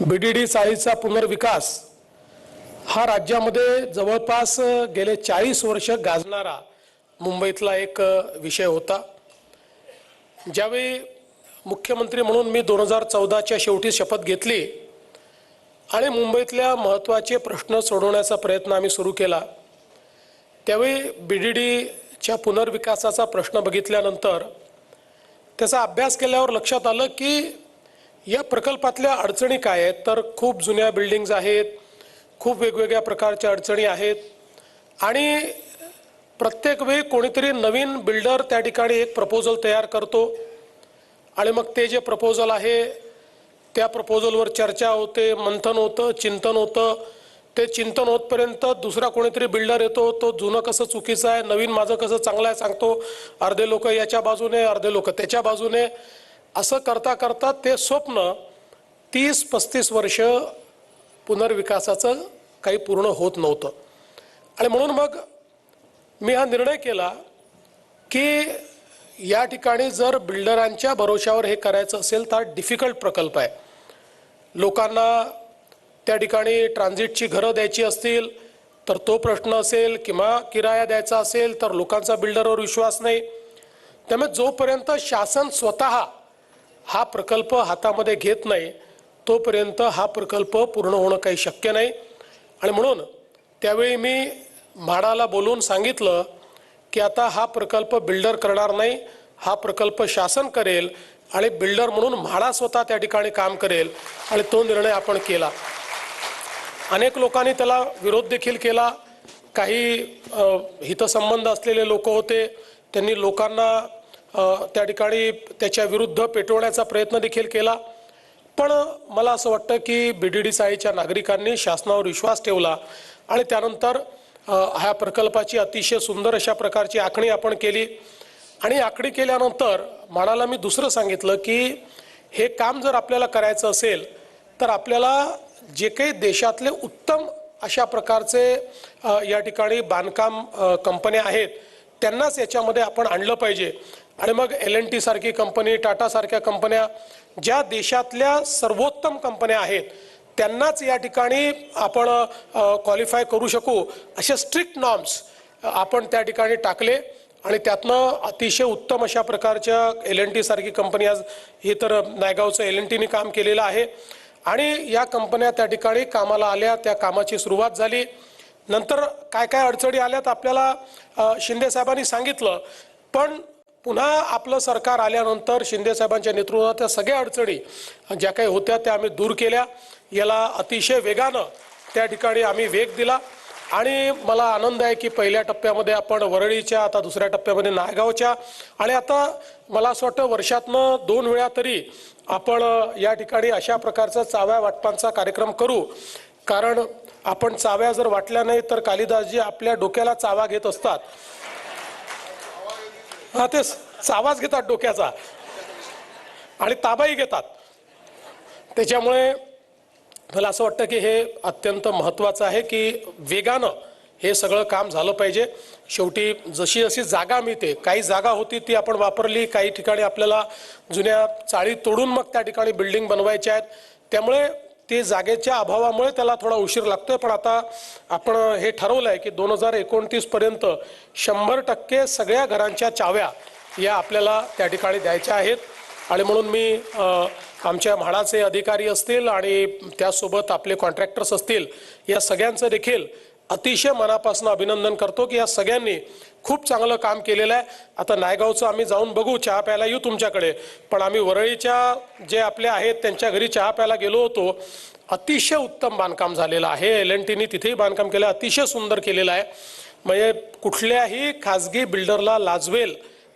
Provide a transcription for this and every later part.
VDD चाळीचा पुनर्विकास हा राज्यामध्ये जवळपास गेले 40 वर्ष गाजणारा मुंबईतला एक विषय होता। ज्यावेळी मुख्यमंत्री म्हणून मी 2014च्या शेवटी शपथ घेतली आणि मुंबईतल्या महत्त्वाचे प्रश्न सोडवण्याचा प्रयत्न आम्ही सुरू केला, त्यावेळी बीडीडीच्या पुनर्विकासाचा प्रश्न बघितल्यानंतर त्याचा अभ्यास केल्यावर लक्षात आलं की या प्रकल्पातल्या अडचणी काय आहेत। तर खूप जुन्या बिल्डिंग्स आहेत, खूप वेगवेगळ्या प्रकारच्या अडचणी आहेत आणि प्रत्येक वेळी कोणीतरी नवीन बिल्डर त्या ठिकाणी एक प्रपोजल तयार करतो आणि मग ते जे प्रपोजल आहे त्या प्रपोजलवर चर्चा होते, मंथन होतं, चिंतन होतं। ते चिंतन होतपर्यंत दुसरा कोणीतरी बिल्डर येतो, तो जुनं कसं चुकीचं आहे, नवीन माझं कसं चांगलं आहे सांगतो। अर्धे लोक याच्या बाजूने, अर्धे लोक त्याच्या बाजूने, असं करता करता ते स्वप्न 30-35 वर्ष पुनर्विकासाचं काही पूर्ण होत नव्हतं। आणि म्हणून मग मी हा निर्णय केला की या ठिकाणी जर बिल्डरांच्या भरोशावर हे करायचं असेल तर डिफिकल्ट प्रकल्प आहे। लोकांना त्या ठिकाणी ट्रान्झिटची घरं द्यायची असतील तर तो प्रश्न असेल, किंवा किराया द्यायचा असेल तर लोकांचा बिल्डरवर विश्वास नाही। त्यामुळे जोपर्यंत शासन स्वतः हा प्रकल्प हातामध्ये घेत नाही तोपर्यंत हा प्रकल्प पूर्ण होणं काही शक्य नाही। आणि म्हणून त्यावेळी मी म्हाडाला बोलून सांगितलं की आता हा प्रकल्प बिल्डर करणार नाही, हा प्रकल्प शासन करेल आणि बिल्डर म्हणून म्हाडा स्वतः त्या ठिकाणी काम करेल। आणि तो निर्णय आपण केला। अनेक लोकांनी त्याला विरोध देखील केला, काही हितसंबंध असलेले लोक होते, त्यांनी लोकांना त्या ठिकाणी त्याच्या विरुद्ध पेटवण्याचा प्रयत्न देखील केला। पण मला असं वाटतं की बीडीडी चाळीच्या नागरिकांनी शासनावर विश्वास ठेवला आणि त्यानंतर ह्या प्रकल्पाची अतिशय सुंदर अशा प्रकारची आखणी आपण केली। आणि आखणी केल्यानंतर म्हणाला मी दुसरं सांगितलं की हे काम जर आपल्याला करायचं असेल तर आपल्याला जे काही देशातले उत्तम अशा प्रकारचे या ठिकाणी बांधकाम कंपन्या आहेत त्यांनाच याच्यामध्ये आपण आणलं पाहिजे। आणि मग L&T सारखी कंपनी, टाटा सारख्या कंपन्या, ज्या देशातल्या सर्वोत्तम कंपन्या आहेत त्यांनाच या ठिकाणी आपण क्वालिफाय करू शकू असे स्ट्रिक्ट नॉर्म्स आपण त्या ठिकाणी टाकले। आणि त्यातनं अतिशय उत्तम अशा प्रकारच्या L&T सारखी कंपनी, आज हे तर नायगावचं L&Tने काम केलेलं आहे आणि या कंपन्या त्या ठिकाणी कामाला आल्या, त्या कामाची सुरुवात झाली। नंतर काय काय अडचणी आल्यात आपल्याला शिंदे साहेबांनी सांगितलं, पण पुन्हा आपलं सरकार आल्यानंतर शिंदे साहेबांच्या नेतृत्वात त्या सगळ्या अडचणी ज्या काही होत्या त्या आम्ही दूर केल्या। याला अतिशय वेगानं त्या ठिकाणी आम्ही वेग दिला आणि मला आनंद आहे की पहिल्या टप्प्यामध्ये आपण वरळीच्या, आता दुसऱ्या टप्प्यामध्ये नायगावच्या, आणि आता मला असं वाटतं वर्षातनं 2 वेळा तरी आपण या ठिकाणी अशा प्रकारचा चाव्या वाटपांचा कार्यक्रम करू। कारण आपण चाव्या जर वाटल्या नाही तर कालिदासजी आपल्या डोक्याला चावा घेत असतात। हा, ते चावाच घेतात डोक्याचा आणि ताबाही घेतात। त्याच्यामुळे मला असं वाटतं की हे अत्यंत महत्त्वाचं आहे की वेगानं हे सगळं काम झालं पाहिजे। शेवटी जशी जशी जागा मिळते, काही जागा होती ती आपण वापरली, काही ठिकाणी आपल्याला जुन्या चाळी तोडून मग त्या ठिकाणी बिल्डिंग बनवायच्या आहेत, त्यामुळे ते जागेच्या अभावामुळे त्याला थोडा उशीर लागतोय। पण आता आपण हे ठरवलं आहे की 2029 पर्यंत 100% सगळ्या घरांच्या चाव्या या आपल्याला त्या ठिकाणी द्यायच्या आहेत। आणि म्हणून मी आमच्या म्हाडाचे अधिकारी असतील आणि त्यासोबत आपले कॉन्ट्रॅक्टर्स असतील, या सगळ्यांचं देखील अतिशय मनापासून अभिनंदन करतो की या सगळ्यांनी खूप चांगलं काम केलेलं आहे। आता नायगावचं आम्ही जाऊन बघू, चहा प्यायला येऊ तुमच्याकडे, पण आम्ही वरळीच्या जे आपले आहेत त्यांच्या घरी चहा प्यायला गेलो होतो। अतिशय उत्तम बांधकाम झालेलं आहे, L&Tने तिथेही बांधकाम केलं, अतिशय सुंदर केलेलं आहे। म्हणजे कुठल्याही खाजगी बिल्डरला लाजवेल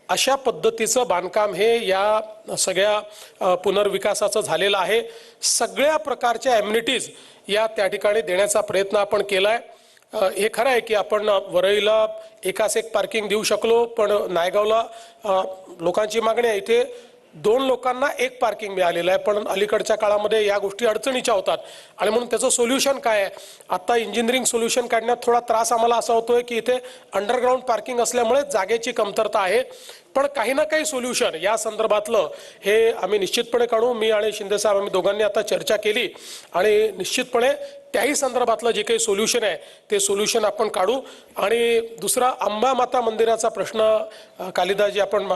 अशा पद्धतीचं बांधकाम हे या सगळ्या पुनर्विकासाचं झालेलं आहे। सगळ्या प्रकारच्या ॲम्युनिटीज या त्या ठिकाणी देण्याचा प्रयत्न आपण केला आहे। हे खरं आहे की आपण वरळीला एकास एक पार्किंग देऊ शकलो, पण नायगावला लोकांची मागणी आहे, इथे 2 लोकांना एक पार्किंग मिळालेलं आहे, पण अलीकडच्या काळामध्ये या गोष्टी अडचणीच्या होतात आणि म्हणून त्याचं सोल्युशन काय आहे? आता इंजिनिअरिंग सोल्युशन काढण्यात थोडा त्रास आम्हाला असा होतोय की इथे अंडरग्राऊंड पार्किंग असल्यामुळे जागेची कमतरता आहे, पण काही ना काही सोल्युशन या संदर्भातलं हे आम्ही निश्चितपणे काढू. मी आणि शिंदे साहेब आम्ही दोघांनी आता चर्चा केली आणि निश्चितपणे त्याही संदर्भातलं जे काही सोल्युशन आहे ते सोल्युशन आपण काढू. आणि दुसरा अंबा माता मंदिराचा प्रश्न कालिदासजी आपण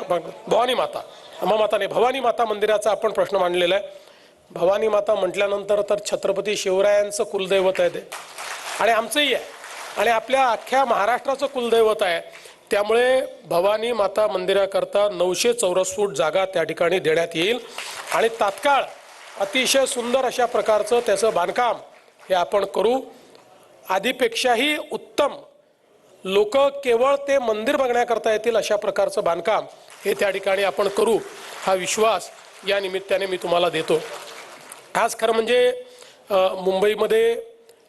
भवानी माता भवानी माता मंदिराचा आपण प्रश्न मांडलेला आहे. भवानी माता म्हटल्यानंतर तर छत्रपती शिवरायांचं कुलदैवत आहे ते आणि आमचंही आहे आणि आपल्या अख्ख्या महाराष्ट्राचं कुलदैवत आहे. त्यामुळे भवानी माता मंदिराकरता 900 चौरस फूट जागा त्या ठिकाणी देण्यात येईल आणि तात्काळ अतिशय सुंदर अशा प्रकारचं त्याचं बांधकाम हे आपण करू. आधीपेक्षाही उत्तम लोक केवळ ते मंदिर बघण्याकरता येतील अशा प्रकारचं बांधकाम हे त्या ठिकाणी आपण करू, हा विश्वास या निमित्ताने मी तुम्हाला देतो. आज खरं म्हणजे मुंबईमध्ये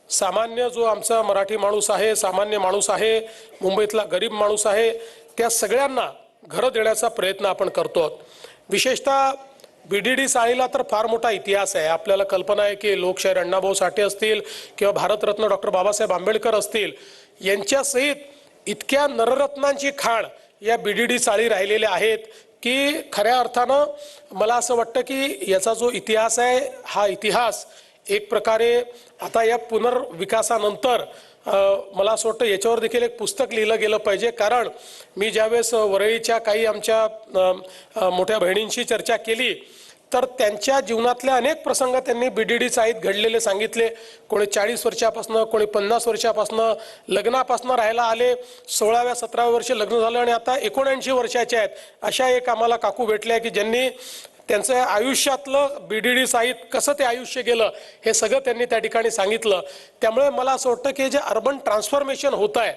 सामान्य जो आमचा मराठी माणूस आहे, सामान्य माणूस आहे, मुंबईतला गरीब माणूस आहे, त्या सगळ्यांना घरं देण्याचा प्रयत्न आपण करतो आहोत. विशेषतः BDD चाळीला तर फार मोठा इतिहास आहे. आपल्याला कल्पना आहे की लोकशाहीर अण्णाभाऊ साठे असतील किंवा भारतरत्न डॉक्टर बाबासाहेब आंबेडकर असतील, यांच्यासहित इतक्या नररत्नांची खाण या BDD चाळी राहिलेल्या आहेत की खऱ्या अर्थानं मला असं वाटतं की याचा जो इतिहास आहे हा इतिहास एक प्रकारे आता या पुनर्विकासानंतर मला असं वाटतं याच्यावर देखील एक पुस्तक लिहिलं गेलं पाहिजे. कारण मी ज्यावेळेस वरळीच्या काही आमच्या मोठ्या बहिणींशी चर्चा केली तर त्यांच्या जीवनातले अनेक प्रसंग त्यांनी BDD चाळीत घडलेले सांगितले. कोणी 40 वर्षापासून, कोणी 50 वर्षापासून लग्नापासून राहायला आले, 16व्या 17व्या वर्षी लग्न झालं आणि आता 79 वर्षाचे आहेत. अशा एक आम्हाला काकू भेटल्या की ज्यांनी त्यांचं आयुष्यातलं BDD चाळीत कसं ते आयुष्य गेलं हे सगळं त्यांनी त्या ठिकाणी सांगितलं. त्यामुळे मला असं वाटतं की जे अर्बन ट्रान्सफॉर्मेशन होत आहे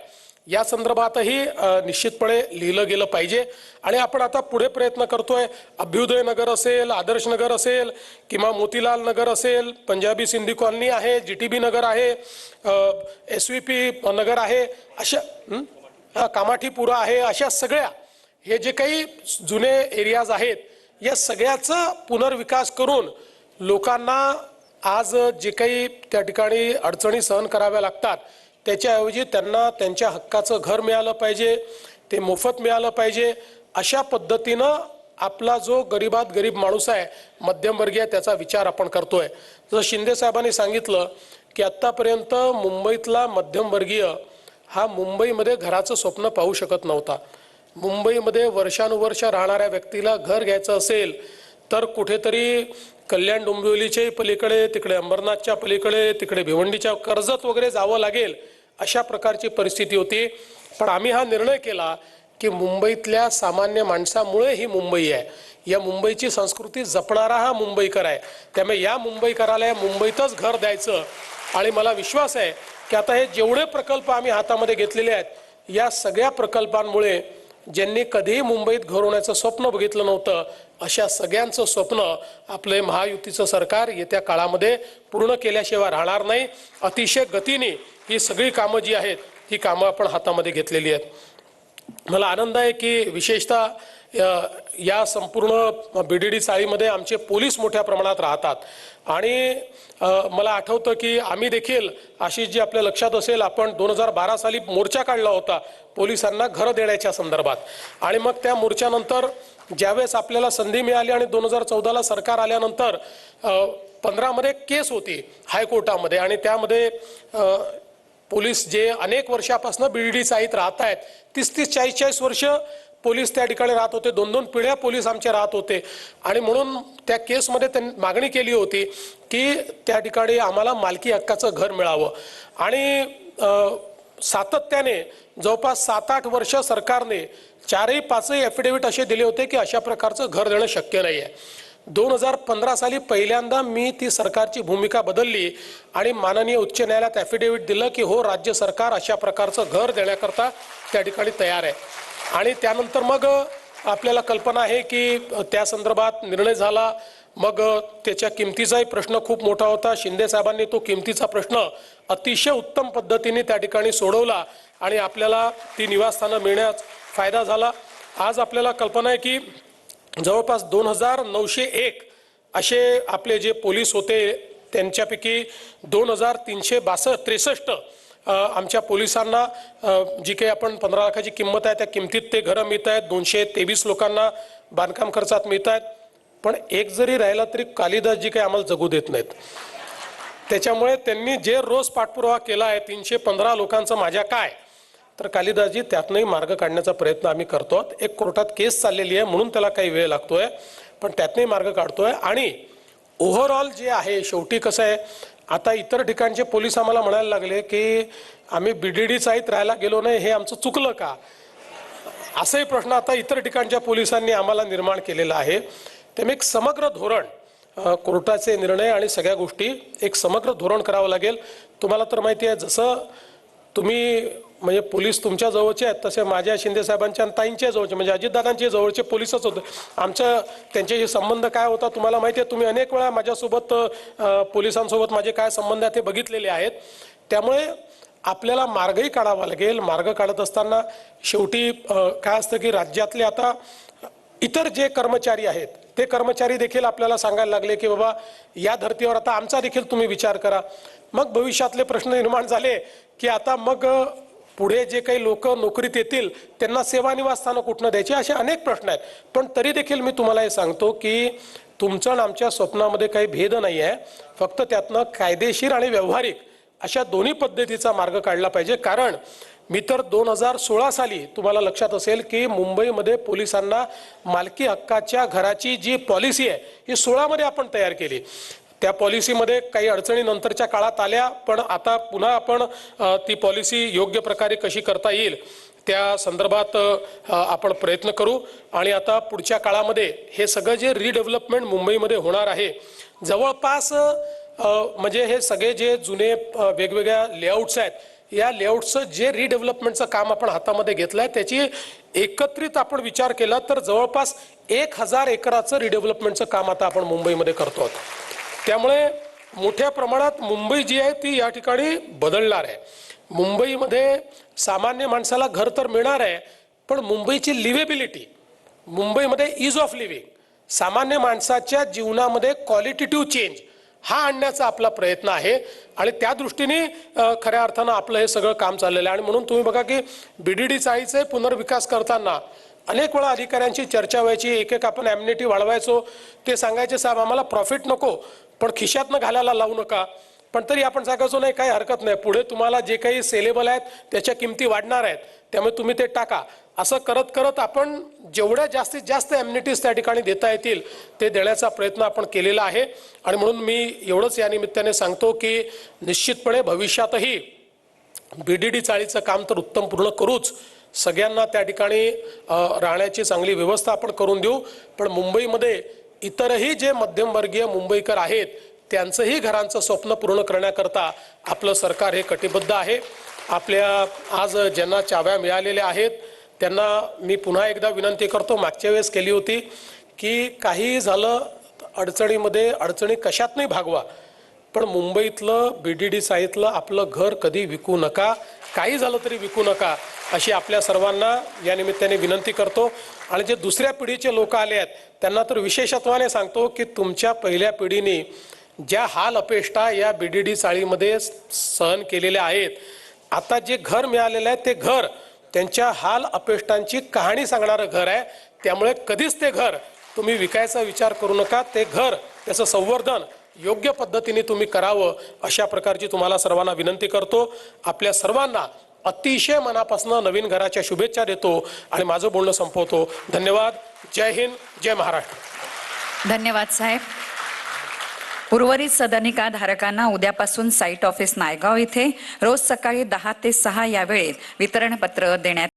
या संदर्भातही निश्चितपणे लिहिलं गेलं पाहिजे आणि आपण आता पुढे प्रयत्न करतोय. अभ्युदय नगर असेल, आदर्श नगर असेल किंवा मोतीलाल नगर असेल, पंजाबी सिंधी कॉलनी आहे, GTB नगर आहे, SVP नगर आहे, अशा कामाठीपुरा आहे, अशा सगळ्या हे जे काही जुने एरियाज आहेत या सगळ्याचा पुनर्विकास करून लोकांना आज जे काही त्या ठिकाणी अडचणी सहन कराव्या लागतात त्याच्याऐवजी त्यांना त्यांच्या हक्काचं घर मिळालं पाहिजे, ते मोफत मिळालं पाहिजे. अशा पद्धतीनं आपला जो गरीबात गरीब माणूस आहे, मध्यमवर्गीय, त्याचा विचार आपण करतोय. जसं शिंदे साहेबांनी सांगितलं की आत्तापर्यंत मुंबईतला मध्यमवर्गीय हा मुंबईमध्ये घराचं स्वप्न पाहू शकत नव्हता. मुंबईमध्ये वर्षानुवर्ष राहणाऱ्या व्यक्तीला घर घ्यायचं असेल तर कुठेतरी कल्याण डोंबिवलीच्या पलीकडे, तिकडे अंबरनाथच्या पलीकडे, तिकडे भिवंडीच्या कर्जत वगैरे जावं लागेल अशा प्रकारची परिस्थिती होती. पण आम्ही हा निर्णय केला की मुंबईतल्या सामान्य माणसामुळे ही मुंबई आहे, या मुंबईची संस्कृती जपणारा हा मुंबईकर आहे. त्यामुळे या मुंबईकराला या मुंबईतच घर द्यायचं आणि मला विश्वास आहे की आता हे जेवढे प्रकल्प आम्ही हातामध्ये घेतलेले आहेत या सगळ्या प्रकल्पांमुळे ज्यांनी कधीही मुंबईत घर होण्याचं स्वप्न बघितलं नव्हतं अशा सगळ्यांचं स्वप्न आपले महायुतीचं सरकार येत्या काळामध्ये पूर्ण केल्याशिवाय राहणार नाही. अतिशय गतीने ही सगळी कामं जी आहेत ही कामं आपण हातामध्ये घेतलेली आहेत. मला आनंद आहे की विशेषतः या संपूर्ण BDD चाळीमध्ये आमचे पोलीस मोठ्या प्रमाणात राहतात आणि मला आठवतं की आम्ही देखील आशिष जी आपल्या लक्षात असेल आपण 2012 साली मोर्चा काढला होता पोलिसांना घरं देण्याच्या संदर्भात आणि मग त्या मोर्चानंतर ज्यावेळेस आपल्याला संधी मिळाली आणि 2014ला सरकार आल्यानंतर 15 मध्ये केस होती हायकोर्टामध्ये आणि त्यामध्ये पोलीस जे अनेक वर्षापासून BDD चाळीत राहत आहेत 30-30, 40-40 वर्ष पोलीस त्या ठिकाणी राहत होते, 2-2 पिढ्या पोलीस आमचे राहत होते आणि म्हणून त्या केसमध्ये त्यांनी मागणी केली होती की त्या ठिकाणी आम्हाला मालकी हक्काचं घर मिळावं आणि सातत्याने जवळपास 7-8 वर्ष सरकारने 4-5 ॲफिडेव्हिट असे दिले होते की अशा प्रकारचं घर देणं शक्य नाही आहे. 2015 साली पहिल्यांदा मी ती सरकारची भूमिका बदलली आणि माननीय उच्च न्यायालयात ॲफिडेव्हिट दिलं की हो राज्य सरकार अशा प्रकारचं घर देण्याकरता त्या ठिकाणी तयार आहे आणि त्यानंतर मग आपल्याला कल्पना आहे की त्या संदर्भात निर्णय झाला. मग त्याच्या किमतीचाही प्रश्न खूप मोठा होता. शिंदे साहेबांनी तो किमतीचा प्रश्न अतिशय उत्तम पद्धतीने त्या ठिकाणी सोडवला आणि आपल्याला ती निवासस्थानं मिळण्यास फायदा झाला. आज आपल्याला कल्पना आहे की जवळपास 2901 असे आपले जे पोलीस होते, त्यांच्यापैकी 2363 आमच्या पोलिसांना जी काही आपण 15 लाखाची किंमत आहे त्या किमतीत ते घरं मिळत आहेत. 223 लोकांना बांधकाम खर्चात मिळत आहेत. पण एक जरी राहिला तरी कालिदास जी काही आम्हाला जगू देत नाहीत. त्याच्यामुळे त्यांनी जे रोज पाठपुरावा केला आहे 315 लोकांचं माझ्या काय, तर कालिदासजी त्यातनंही मार्ग काढण्याचा प्रयत्न आम्ही करतो. एक कोर्टात केस चाललेली आहे म्हणून त्याला काही वेळ लागतोय, पण त्यातनंही मार्ग काढतोय. आणि ओव्हरऑल जे आहे, शेवटी कसं आहे, आता इतर ठिकाणचे पोलीस आम्हाला म्हणायला लागले की आम्ही BDD चाळीत राहायला गेलो नाही, हे आमचं चुकलं का, असाही प्रश्न आता इतर ठिकाणच्या पोलिसांनी आम्हाला निर्माण केलेला आहे. त्यामुळे एक समग्र धोरण, कोर्टाचे निर्णय आणि सगळ्या गोष्टी एक समग्र धोरण करावं लागेल. तुम्हाला तर माहिती आहे, जसं तुम्ही म्हणजे पोलीस तुमच्या जवळचे आहेत तसे माझ्या शिंदे साहेबांच्या आणि ताईंच्या जवळचे म्हणजे अजितदादांच्या जवळचे पोलीसच होते. आमचं त्यांच्याशी संबंध काय होता तुम्हाला माहिती आहे. तुम्ही अनेक वेळा माझ्यासोबत पोलिसांसोबत माझे काय संबंध आहेत ते बघितलेले आहेत. त्यामुळे आपल्याला मार्गही काढावा लागेल. मार्ग काढत असताना शेवटी काय असतं की राज्यातले आता इतर जे कर्मचारी आहेत ते कर्मचारी देखील आपल्याला सांगायला लागले की बाबा या धर्तीवर आता आमचा देखील तुम्ही विचार करा. मग भविष्यातले प्रश्न निर्माण झाले की आता मग पुढे जे काही लोक नोकरीत येतील त्यांना सेवा निवासस्थानं कुठनं द्यायची, असे अनेक प्रश्न आहेत. पण तरी देखील मी तुम्हाला हे सांगतो की तुमचं आणि आमच्या स्वप्नामध्ये काही भेद नाही आहे. फक्त त्यातनं कायदेशीर आणि व्यावहारिक अशा दोन्ही पद्धतीचा मार्ग काढला पाहिजे. कारण मी तर 2016 साली तुम्हाला लक्षात असेल की मुंबईमध्ये पोलिसांना मालकी हक्काच्या घराची जी पॉलिसी आहे ही 16 मध्ये आपण तयार केली. त्या पॉलिसीमध्ये काही अडचणी नंतरच्या काळात आल्या, पण आता पुन्हा आपण ती पॉलिसी योग्य प्रकारे कशी करता येईल त्या संदर्भात आपण प्रयत्न करू. आणि आता पुढच्या काळामध्ये हे सगळं जे रिडेव्हलपमेंट मुंबईमध्ये होणार आहे, जवळपास म्हणजे हे सगळे जे जुने वेगवेगळ्या लेआउट्स आहेत, या लेआउटचं जे रिडेव्हलपमेंटचं काम आपण हातामध्ये घेतलंय त्याची एकत्रित आपण विचार केला तर जवळपास 1000 एकराचं रिडेव्हलपमेंटचं काम आता आपण मुंबईमध्ये करतो. त्यामुळे मोठ्या प्रमाणात मुंबई जी आहे ती या ठिकाणी बदलणार आहे. मुंबईमध्ये सामान्य माणसाला घर तर मिळणार आहे, पण मुंबईची लिव्हेबिलिटी, मुंबईमध्ये इज ऑफ लिव्हिंग, सामान्य माणसाच्या जीवनामध्ये क्वालिटेटिव्ह चेंज हा आणण्याचा आपला प्रयत्न आहे. आणि त्या दृष्टीने खऱ्या अर्थानं आपलं हे सगळं काम चाललेलं आहे. आणि म्हणून तुम्ही बघा की BDD चाळीचे पुनर्विकास करताना अनेक वेळा अधिकाऱ्यांची चर्चा व्हायची, एक एक आपण ॲम्युनिटी वाढवायचो. ते सांगायचे साहेब आम्हाला प्रॉफिट नको पण खिशातनं घालायला लावू नका. पण तरी आपण सांगायचो नाही काही हरकत नाही, पुढे तुम्हाला जे काही सेलेबल आहेत त्याच्या किमती वाढणार आहेत त्यामुळे तुम्ही ते टाका. असं करत करत आपण जेवढ्या जास्तीत जास्त ॲम्युनिटीज त्या ठिकाणी देता येतील ते देण्याचा प्रयत्न आपण केलेला आहे. आणि म्हणून मी एवढंच या निमित्ताने सांगतो की निश्चितपणे भविष्यातही BDD चाळीचं काम तर उत्तम पूर्ण करूच, सगळ्यांना त्या ठिकाणी राहण्याची चांगली व्यवस्था आपण करून देऊ. पण मुंबईमध्ये इतरही जे मध्यमवर्गीय मुंबईकर आहेत त्यांचंही घरांचं स्वप्न पूर्ण करण्याकरता आपलं सरकार हे कटिबद्ध आहे. आपल्या आज ज्यांना चाव्या मिळालेल्या आहेत त्यांना मी पुन्हा एकदा विनंती करतो, मागच्या वेळेस केली होती की काही झालं अडचणी कशात नाही भागवा, पण मुंबईतलं BDD चाळीतलं आपलं घर कधी विकू नका, काही झालं तरी विकू नका, अशी आपल्या सर्वांना या निमित्ताने विनंती करतो. आणि जे दुसऱ्या पिढीचे लोक आले आहेत त्यांना तर विशेषत्वाने सांगतो की तुमच्या पहिल्या पिढीने ज्या हाल अपेष्टा या BDD चाळीमध्ये सहन केलेल्या आहेत, आता जे घर मिळालेलं आहे ते घर त्यांच्या हाल अपेष्टांची कहाणी सांगणारं घर आहे. त्यामुळे कधीच ते घर तुम्ही विकायचा विचार करू नका. ते घर त्याचं संवर्धन योग्य पद्धतीने तुम्ही करावं अशा प्रकारची तुम्हाला सर्वांना विनंती करतो. आपल्या सर्वांना अतिशय मनापासून नवीन घराच्या शुभेच्छा देतो आणि माझं बोलणं संपवतो. धन्यवाद. जय हिंद, जय महाराष्ट्र. धन्यवाद साहेब. उर्वरित सदनिका धारकांना उद्यापासून साईट ऑफिस नायगाव इथे रोज सकाळी 10 ते 6 या वेळेत वितरणपत्र देण्यात